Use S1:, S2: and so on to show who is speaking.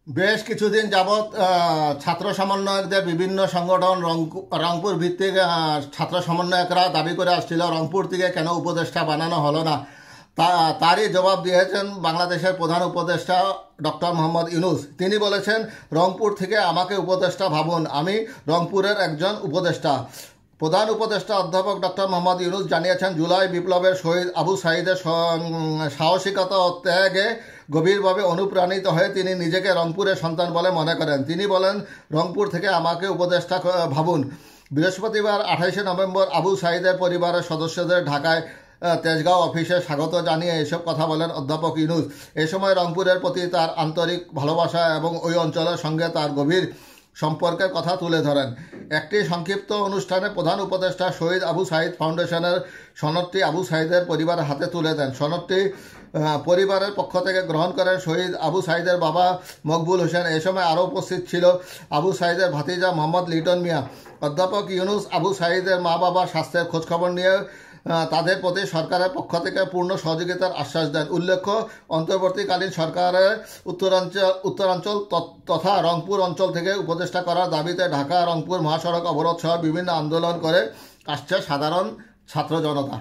S1: বেশ কিছুদিন যাবৎ ছাত্র সমন্বয়কদের বিভিন্ন সংগঠন রংপুর ভিত্তিক ছাত্র সমন্বয়করা দাবি করে আসছিল রংপুর থেকে কেন উপদেষ্টা বানানো হলো না। তারই জবাব দিয়েছেন বাংলাদেশের প্রধান উপদেষ্টা ডক্টর মোহাম্মদ ইউনূস। তিনি বলেছেন, রংপুর থেকে আমাকে উপদেষ্টা ভাবুন, আমি রংপুরের একজন উপদেষ্টা। প্রধান উপদেষ্টা অধ্যাপক ডক্টর মোহাম্মদ ইউনূস জানিয়েছেন, জুলাই বিপ্লবের শহীদ আবু সাঈদের সাহসিকতা ও ত্যাগে গভীরভাবে অনুপ্রাণিত হয়ে তিনি নিজেকে রংপুরের সন্তান বলে মনে করেন। তিনি বলেন, রংপুর থেকে আমাকে উপদেষ্টা ভাবুন। বৃহস্পতিবার 28শে নভেম্বর আবু সাঈদের পরিবারের সদস্যদের ঢাকায় তেজগাঁও অফিসে স্বাগত জানিয়ে এসব কথা বলেন অধ্যাপক ইউনূস। এ সময় রংপুরের প্রতি তার আন্তরিক ভালোবাসা এবং ওই অঞ্চলের সঙ্গে তার গভীর সম্পর্কের কথা তুলে ধরেন। একটি সংক্ষিপ্ত অনুষ্ঠানে প্রধান উপদেষ্টা শহীদ আবু সাঈদ ফাউন্ডেশনের সনদটি আবু সাঈদের পরিবারের হাতে তুলে দেন। সনদটি পরিবারের পক্ষ থেকে গ্রহণ করেন শহীদ আবু সাঈদের বাবা মকবুল হোসেন। এ সময় আরও উপস্থিত ছিল আবু সাঈদের ভাতিজা মোহাম্মদ লিটন মিয়া। অধ্যাপক ইউনূস আবু সাঈদের মা বাবার স্বাস্থ্যের খোঁজখবর নিয়ে তাদের প্রতি সরকারের পক্ষ থেকে পূর্ণ সহযোগিতার আশ্বাস দেন। উল্লেখ্য, অন্তর্বর্তীকালীন সরকারের উত্তরাঞ্চল তথা রংপুর অঞ্চল থেকে উপদেষ্টা করার দাবিতে ঢাকা রংপুর মহাসড়ক অবরোধ সহ বিভিন্ন আন্দোলন করে আসছে সাধারণ ছাত্র জনতা।